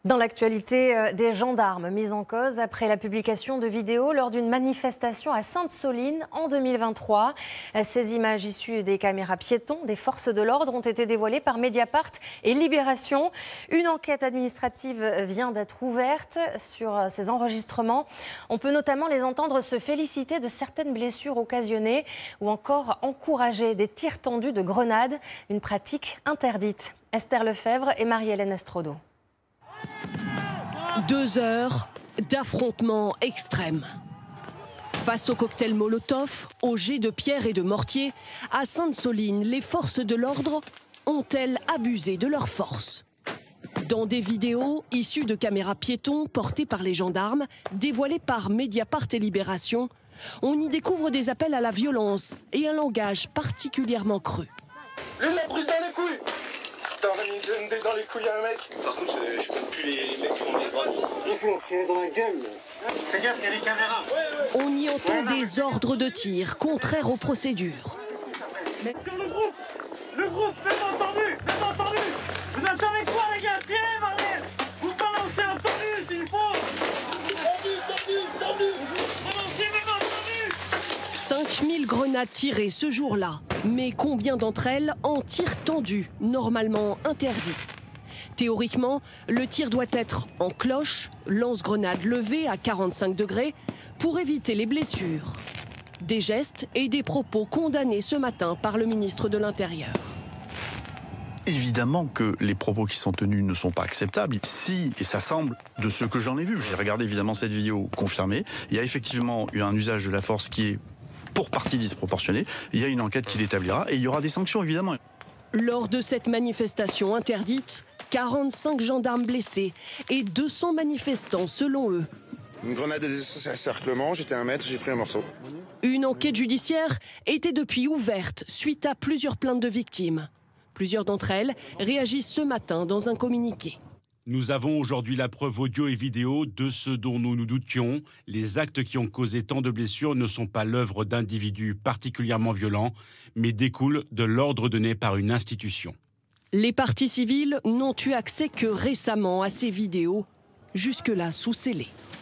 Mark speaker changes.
Speaker 1: Dans l'actualité, des gendarmes mis en cause après la publication de vidéos lors d'une manifestation à Sainte-Soline en 2023. Ces images issues des caméras piétons des forces de l'ordre ont été dévoilées par Mediapart et Libération. Une enquête administrative vient d'être ouverte sur ces enregistrements. On peut notamment les entendre se féliciter de certaines blessures occasionnées ou encore encourager des tirs tendus de grenades, une pratique interdite. Esther Lefebvre et Marie-Hélène Estrodo.
Speaker 2: 2 heures d'affrontements extrêmes. Face au cocktail Molotov, aux jets de pierre et de mortier, à Sainte-Soline, les forces de l'ordre ont-elles abusé de leur force? Dans des vidéos issues de caméras piétons portées par les gendarmes, dévoilées par Mediapart et Libération, on y découvre des appels à la violence et un langage particulièrement cru.
Speaker 3: Le mec brise dans les couilles. T'as mis une jeune dans les couilles à un mec. Par contre, je compte plus les mecs qui ont des bras. Il faut tirer dans la gueule. Fais gaffe, il y a les caméras.
Speaker 2: On y entend des ordres de tir contraires aux procédures.
Speaker 4: Sur le groupe, faites entendu. Vous entendez quoi, les gars? Tirez, Marielle. Vous balancez entendu, s'il faut. Tendu. Balancez même entendu.
Speaker 2: 5000 grenades tirées ce jour-là. Mais combien d'entre elles en tir tendu, normalement interdit? Théoriquement, le tir doit être en cloche, lance-grenade levée à 45 degrés, pour éviter les blessures. Des gestes et des propos condamnés ce matin par le ministre de l'Intérieur.
Speaker 5: Évidemment que les propos qui sont tenus ne sont pas acceptables. Si, et ça semble de ce que j'en ai vu, j'ai regardé évidemment cette vidéo confirmée, il y a effectivement eu un usage de la force qui est pour partie disproportionné. Il y a une enquête qui l'établira et il y aura des sanctions évidemment.
Speaker 2: Lors de cette manifestation interdite, 45 gendarmes blessés et 200 manifestants selon eux.
Speaker 3: Une grenade de décerclement, j'étais à 1 mètre, j'ai pris un morceau.
Speaker 2: Une enquête judiciaire était depuis ouverte suite à plusieurs plaintes de victimes. Plusieurs d'entre elles réagissent ce matin dans un communiqué.
Speaker 6: Nous avons aujourd'hui la preuve audio et vidéo de ce dont nous nous doutions. Les actes qui ont causé tant de blessures ne sont pas l'œuvre d'individus particulièrement violents, mais découlent de l'ordre donné par une institution.
Speaker 2: Les parties civiles n'ont eu accès que récemment à ces vidéos, jusque-là sous scellé.